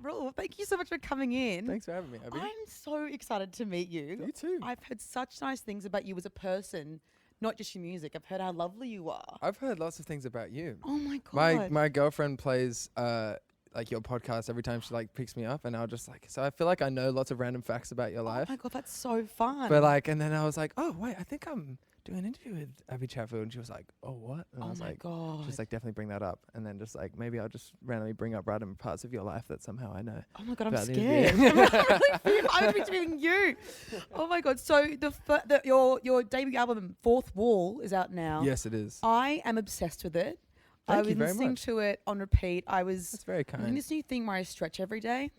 Ruel, thank you so much for coming in. Thanks for having me, Abbie. I'm so excited to meet you. You too. I've heard such nice things about you as a person, not just your music. I've heard how lovely you are. I've heard lots of things about you. Oh my God. My girlfriend plays like your podcast every time she like picks me up, and I'll just like, so I feel like I know lots of random facts about your life. Oh my God, that's so fun. But like, and then I was like, oh wait, I think I'm doing an interview with Abbie Chatfield, and she was like, oh what? And I was like, God. just like definitely bring that up, and then just like maybe I'll just randomly bring up random parts of your life that somehow I know. Oh my God, I'm about the scared. I'm really interviewing you. Oh my God. So your debut album, Fourth Wall, is out now. Yes, it is. I am obsessed with it. Thank I was you very listening much. to it on repeat. That's very doing kind. this new thing where I stretch every day.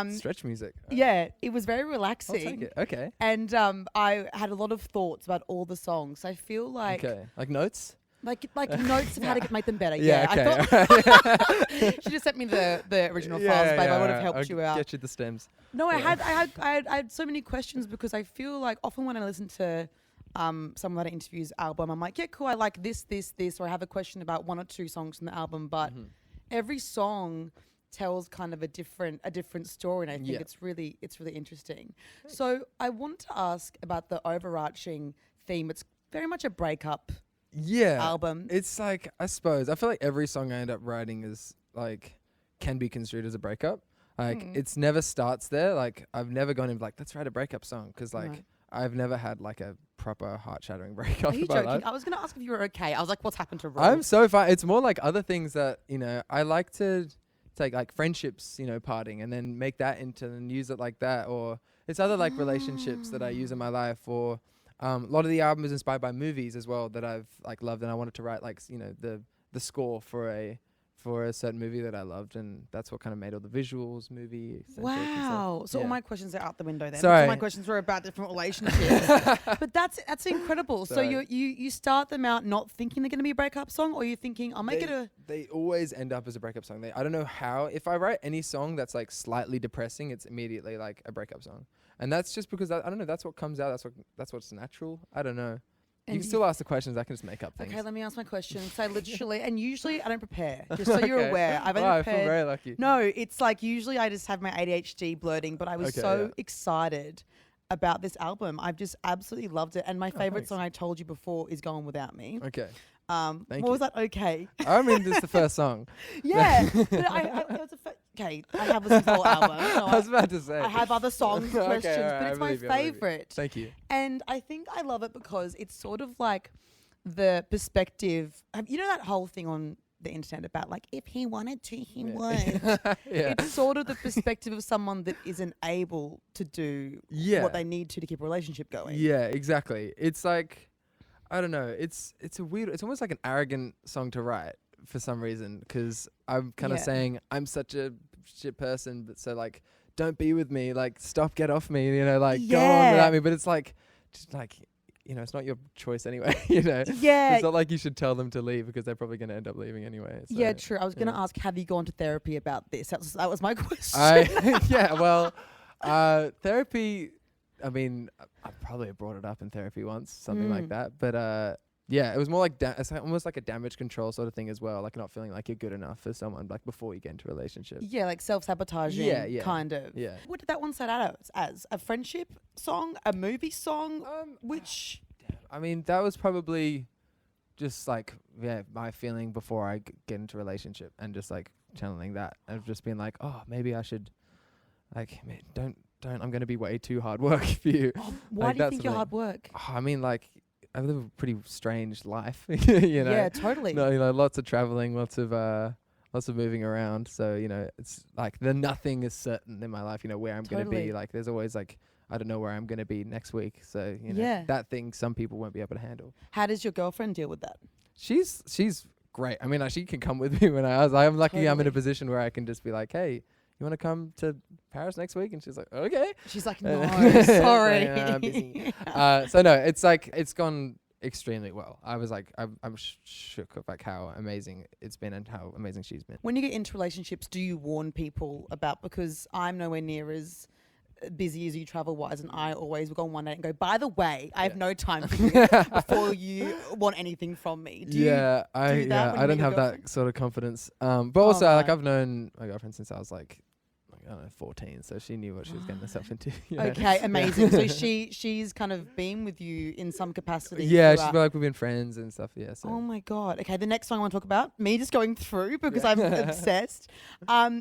Stretch music. Yeah, it was very I'll relaxing. take it. Okay. And I had a lot of thoughts about all the songs. I feel like Okay. Like notes. like notes of how to make them better. Yeah. I Okay. thought she just sent me the original files, babe. I would have helped I'll you out. Get you the stems. No, Yeah. I had so many questions because I feel like often when I listen to someone that interviews album, I'm like, yeah, cool, I like this, or I have a question about one or two songs from the album, but every song tells kind of a different story, and I think it's really interesting. Thanks. So I wanted to ask about the overarching theme. It's very much a breakup album. It's like, I suppose, I feel like every song I end up writing is like, can be construed as a breakup. Like, it's never starts there. Like, I've never gone in like, let's write a breakup song. Because like, Right. I've never had like a proper heart-shattering breakup Are you in my joking? life. I was going to ask if you were okay. I was like, what's happened to Ruel? I'm so fine. It's more like other things that, you know, I like to take like friendships, you know, parting and then make that into and use it like that. Or it's other like relationships that I use in my life. Or a lot of the album is inspired by movies as well that I've like loved, and I wanted to write like, you know, the score for a certain movie that I loved, and that's what kind of made all the visuals, movie. Wow. So all Yeah. my questions are out the window then. Sorry. All my questions were about different relationships. But that's incredible. Sorry. So you start them out not thinking they're going to be a breakup song, or you're thinking, I'll make it a... They always end up as a breakup song. I don't know how. If I write any song that's like slightly depressing, it's immediately like a breakup song, and that's just because I don't know. That's what comes out. That's what's natural. I don't know. You can still ask the questions. I can just make up things. Okay, let me ask my question. So literally, and usually I don't prepare, just so you're aware. I've only I prepared... feel very lucky. No, it's like usually I just have my ADHD blurting, but I was excited about this album. I've just absolutely loved it. And my favorite thanks. song I told you before is Gone Without Me. Okay. What Thank was you. that? Okay. I mean, this is the first song. Yeah. But it was okay, I have listened to the whole album. So I was about to say. I have other song Okay, questions, alright, but I it's my believe you, I believe you. favorite. Thank you. And I think I love it because it's sort of like the perspective. You know that whole thing on the internet about like, if he wanted to, he would. Yeah. It's sort of the perspective of someone that isn't able to do what they need to keep a relationship going. Yeah, exactly. It's like, I don't know. It's a weird. It's almost like an arrogant song to write for some reason, because I'm kind of saying I'm such a shit person, but so like, don't be with me. Like, stop, get off me. You know, like go on without me. But it's like, just like, you know, it's not your choice anyway. You know. Yeah. It's not like you should tell them to leave because they're probably going to end up leaving anyway. So, Yeah, true. I was going to ask, have you gone to therapy about this? That was my question. Well, therapy. I mean, I probably brought it up in therapy once, something like that. But yeah, it was more like it's almost like a damage control sort of thing as well. Like not feeling like you're good enough for someone, like before you get into a relationship. Yeah, like self-sabotaging, kind of. Yeah. What did that one start out as? A friendship song? A movie song? Which... I mean, that was probably just like, my feeling before I get into a relationship, and just like channeling that. I've just been like, oh, maybe I should, like, don't, I'm going to be way too hard work for you. Oh, why like, do you think you're hard work? Oh, I mean, like, I live a pretty strange life, you know. Yeah, totally. No, you know, lots of traveling, lots of moving around. So, you know, it's like nothing is certain in my life, you know, where I'm going to be. Like, there's always like, I don't know where I'm going to be next week. So, you know, that thing some people won't be able to handle. How does your girlfriend deal with that? She's great. I mean, like, she can come with me when I'm lucky I'm in a position where I can just be like, hey, you want to come to Paris next week? And she's like, okay. She's like, no, sorry. I'm busy. So no, it's like, it's gone extremely well. I was like, I'm shook of like how amazing it's been and how amazing she's been. When you get into relationships, do you warn people about, because I'm nowhere near as busy as you travel wise, and I always will go on one night and go, by the way, I have no time for you before you want anything from me. I don't have that sort of confidence. But also like, I've known my girlfriend since I was like I don't know, 14, so she knew what she was getting herself into. You know? Okay, amazing. So she's kind of been with you in some capacity. Yeah, throughout. she's like we've been friends and stuff. Yeah. So. Oh my God. Okay, the next song I want to talk about, me just going through because Yeah. I'm obsessed.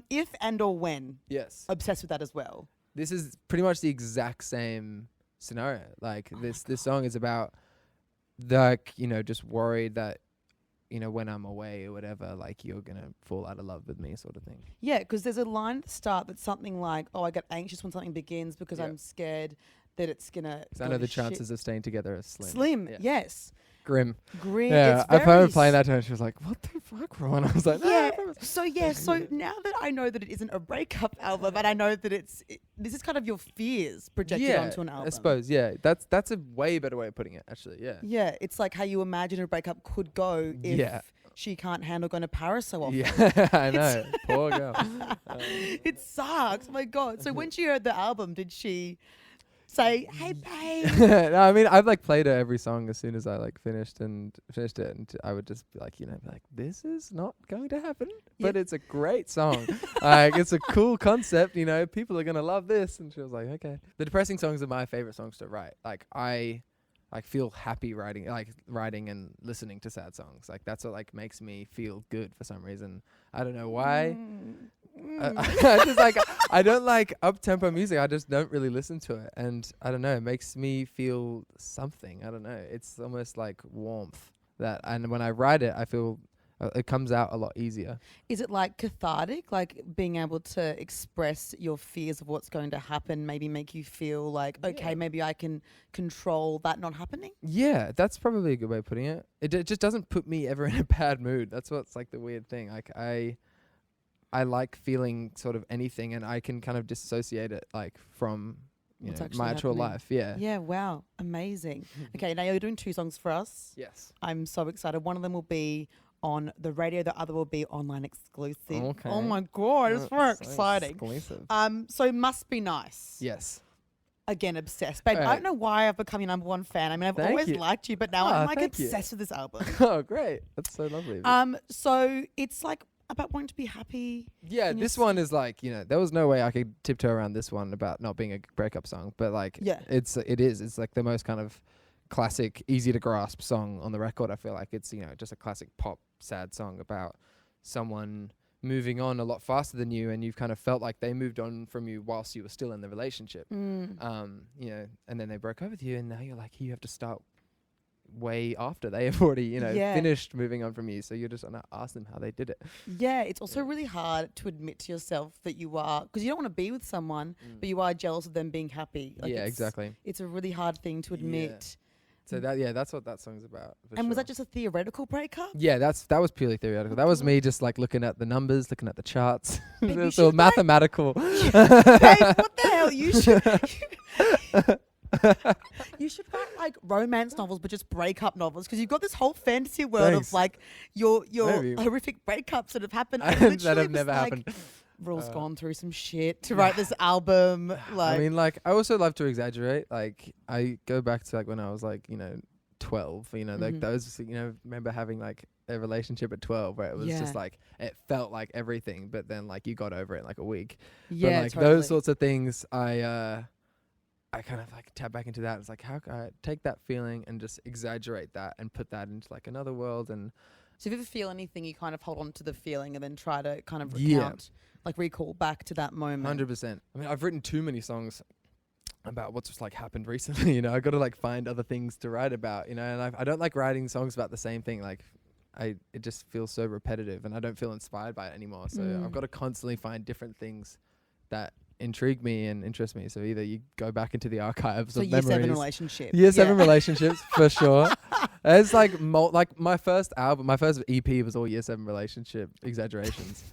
If and or when. Yes. Obsessed with that as well. This is pretty much the exact same scenario. Like this song is about like, you know, just worried that, you know, when I'm away or whatever, like you're going to fall out of love with me sort of thing. Yeah, because there's a line at the start that's something like, oh, I get anxious when something begins because I'm scared that it's going to... So I know the chances of staying together are slim. Slim, yes. Grim. Yeah, I remember playing that to her. She was like, "What the fuck, Ruel?" And I was like, yeah. "No." So now that I know that it isn't a breakup album, and I know that this is kind of your fears projected onto an album. I suppose. Yeah, that's a way better way of putting it. Actually, yeah. Yeah, it's like how you imagine a breakup could go if she can't handle going to Paris so often. Yeah, I know. Poor girl. It sucks. Oh my God. So when she heard the album, did she say, "Hey, babe"? No, I mean, I've like played her every song as soon as I like finished it, and I would just be like, you know, this is not going to happen, but it's a great song. Like, it's a cool concept, you know, people are gonna love this. And she was like, okay. The depressing songs are my favorite songs to write. Like, I feel happy writing and listening to sad songs. Like, that's what like makes me feel good for some reason. I don't know why. I just like, I don't like up-tempo music. I just don't really listen to it. And I don't know, it makes me feel something. I don't know. It's almost like warmth and when I write it, I feel it comes out a lot easier. Is it like cathartic, like being able to express your fears of what's going to happen, maybe make you feel like, okay, maybe I can control that not happening? Yeah, that's probably a good way of putting it. It just doesn't put me ever in a bad mood. That's what's like the weird thing. Like I like feeling sort of anything, and I can kind of dissociate it like from my actual life. Yeah. Yeah. Wow. Amazing. Okay. Now you're doing 2 songs for us. Yes. I'm so excited. One of them will be on the radio. The other will be online exclusive. Okay. Oh my God. It's very so exciting. Exclusive. So Must Be Nice. Yes. Again, obsessed. Babe, I don't know why I've become your #1 fan. I mean, I've always liked you, but now I'm like obsessed with this album. Oh, great. That's so lovely. So it's like about wanting to be happy. Yeah, this one is like, you know, there was no way I could tiptoe around this one about not being a breakup song, but like, it is. It's like the most kind of classic, easy to grasp song on the record. I feel like it's, you know, just a classic pop sad song about someone moving on a lot faster than you, and you've kind of felt like they moved on from you whilst you were still in the relationship. You know, and then they broke up with you, and now you're like, you have to start way after they have already, you know, finished moving on from you. So you're just gonna ask them how they did it. Yeah, it's also really hard to admit to yourself that you are, because you don't want to be with someone, but you are jealous of them being happy. Like exactly. It's a really hard thing to admit. So that's what that song's about. And was that just a theoretical breakup? Yeah, that was purely theoretical. That was me just like looking at the numbers, looking at the charts. Babe, so mathematical. Babe, what the hell? You should write like romance novels, but just breakup novels, because you've got this whole fantasy world of like your horrific breakups that have happened. That have never happened. Ruel's gone through some shit to write this album. Like, I mean, like, I also love to exaggerate. Like, I go back to like when I was like, you know, 12. You know, like those. You know, remember having like a relationship at 12 where it was just like it felt like everything, but then like you got over it in like a week. Yeah, but, like those sorts of things, I kind of like tap back into that. It's like, how can I take that feeling and just exaggerate that and put that into like another world? And so if you ever feel anything, you kind of hold on to the feeling and then try to kind of recount, like recall back to that moment. 100%. I mean, I've written too many songs about what's just like happened recently. You know, I got to like find other things to write about. You know, and I don't like writing songs about the same thing. Like, it just feels so repetitive, and I don't feel inspired by it anymore. So I've got to constantly find different things that intrigue me and interest me. So either you go back into the archives of memories. Year 7 relationship. Year 7 relationships for sure. It's like my first album, my first EP was all Year 7 relationship exaggerations.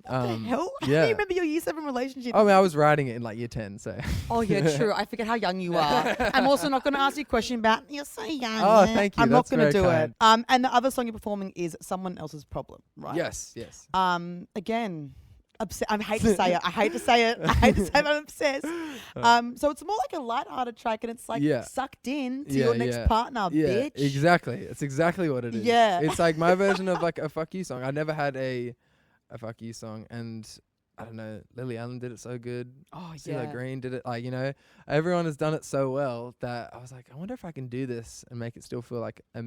What the hell? How do Yeah. you remember your Year 7 relationship? I mean, I was writing it in like Year 10, so. Oh yeah, true. I forget how young you are. I'm also not going to ask you a question about you're so young. Oh, thank you. I'm not That's going to very do kind. it. And the other song you're performing is Someone Else's Problem, right? Yes. Again, I hate to say it. I hate to say it. I'm obsessed. So it's more like a light-hearted track, and it's like sucked in to your next partner, bitch. Exactly. It's exactly what it is. Yeah. It's like my version of like a fuck you song. I never had a fuck you song, and I don't know, Lily Allen did it so good. Oh CeeLo yeah. Green did it, like, you know, everyone has done it so well that I was like, I wonder if I can do this and make it still feel like a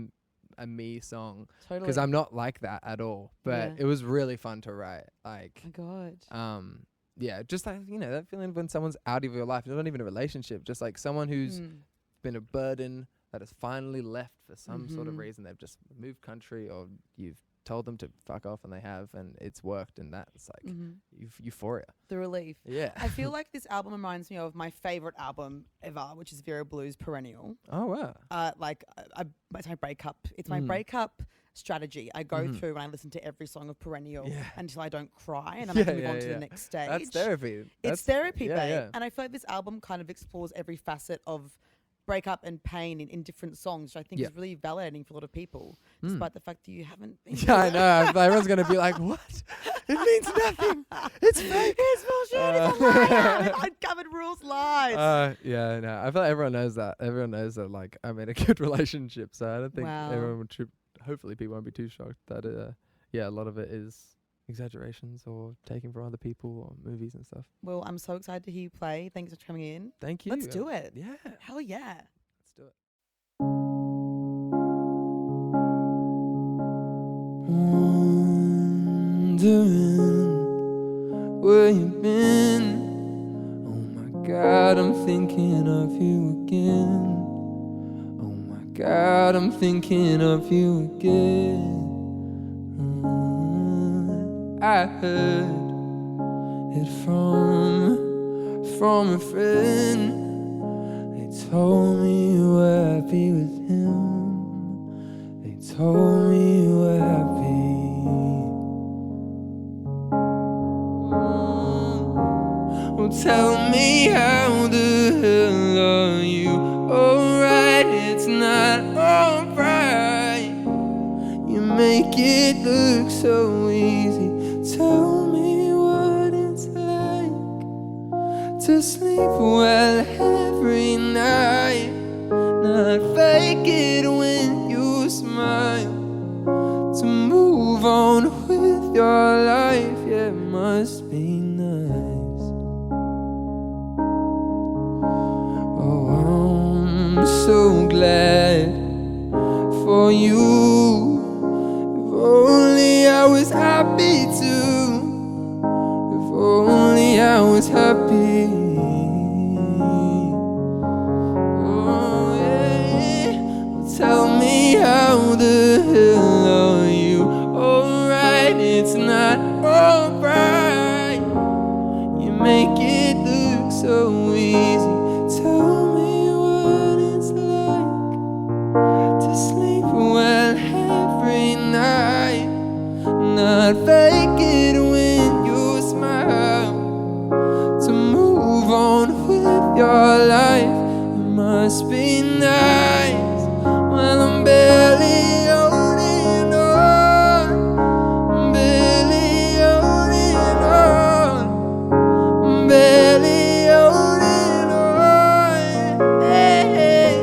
me song, Totally. because I'm not like that at all. But Yeah. it was really fun to write. Like, Oh my god. yeah, just like, you know, that feeling when someone's out of your life, not even a relationship, just like someone who's been a burden that has finally left for some sort of reason. They've just moved country, or you've told them to fuck off and they have, and it's worked, and that's like euphoria. The relief. Yeah. I feel like this album reminds me of my favorite album ever, which is Vera Blue's Perennial. Oh wow. It's my breakup. It's my breakup strategy. I go through and I listen to every song of Perennial until I don't cry, and then I can move on to the next stage. That's therapy. It's therapy, babe. Yeah. And I feel like this album kind of explores every facet of breakup and pain in different songs, which I think is really validating for a lot of people, despite the fact that you haven't been. Yeah, I know. But everyone's gonna be like, "What? It means nothing. It's fake. It's bullshit. It's a liar. I covered Ruel's lies. Yeah, no. I feel like everyone knows that. Everyone knows that. Like, I'm in a good relationship, so I don't think everyone would. Hopefully, people won't be too shocked that a lot of it is exaggerations or taken from other people or movies and stuff. Well, I'm so excited to hear you play. Thanks for coming in. Thank you. Let's do it. Yeah. Hell yeah. Let's do it. Wondering where you've been. Oh my God, I'm thinking of you again. Oh my God, I'm thinking of you again. I heard it from a friend. They told me you were happy with him. They told me you were happy. Well, tell me, how the hell are you? Alright, it's not alright. You make it look so easy. Tell me what it's like to sleep well every night. Not fake it when you smile. To move on with your life, yeah, it must be nice. Oh, I'm so glad for you. If only I was happy too. If only I was happy. Oh yeah. Well, tell me, how the hell are you? Alright, it's not alright. You make it look so easy. Tell me what it's like to sleep well every night. Not fake it when you smile. To move on with your life, it must be nice. Well, I'm barely holding on. I'm barely holding on. I'm barely holding on. Hey.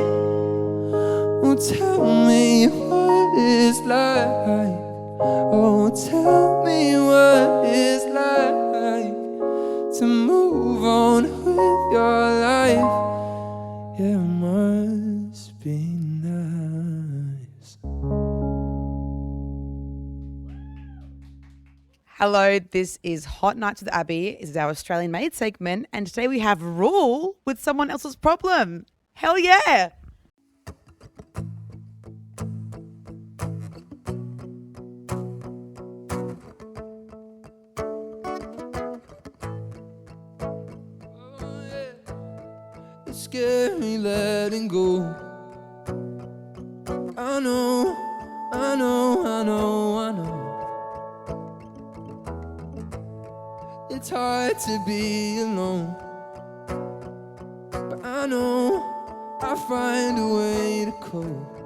Well, tell me what it's like. Oh, tell me what it's like to move on with your life. Yeah, it must be nice. Hello, this is Hot Nights with Abbie. This is our Australian Made segment, and today we have Ruel with someone else's problem. Hell yeah! It's scary letting go. I know. It's hard to be alone, but I know I'll find a way to cope.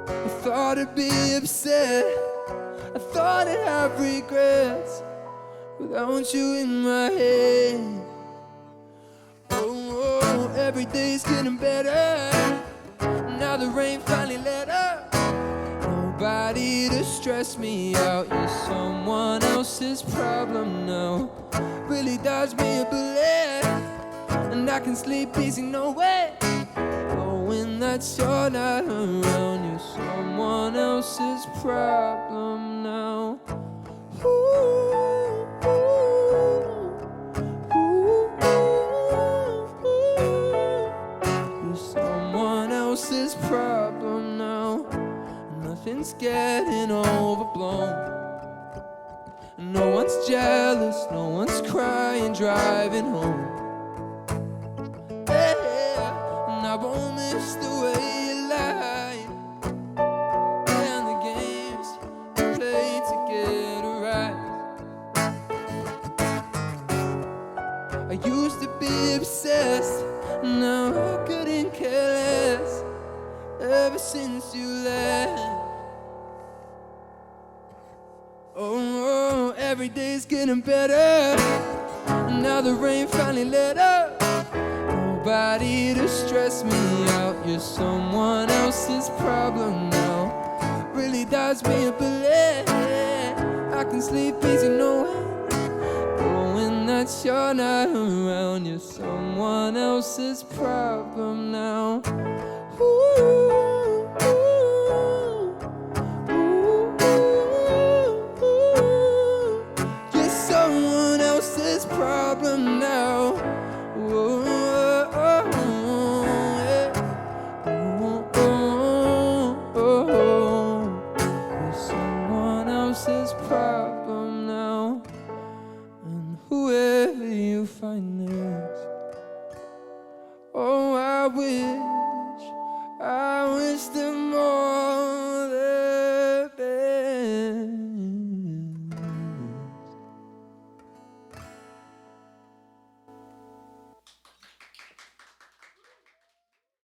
I thought I'd be upset, I thought I'd have regrets without you in my head. Oh, every day's getting better. Now the rain finally let up. nobody to stress me out. You're someone else's problem now. Really dodge me a bullet, and I can sleep easy, no way. Knowing that you're not around, you're someone else's problem now. Ooh, ooh, ooh, ooh. You're someone else's problem now. Nothing's getting overblown. No one's jealous, no one's crying, driving home. Yeah, and I won't miss the way you lie, and the games you play to get a rise. I used to be obsessed, now I couldn't care less. Ever since you left, oh, every day's getting better. Now the rain finally let up. Nobody to stress me out. You're someone else's problem now. Really dodge me a bullet. I can sleep easy, no way. Knowing that you're not around, you're someone else's problem now. Ooh, ooh, ooh, ooh. You're someone else's problem now.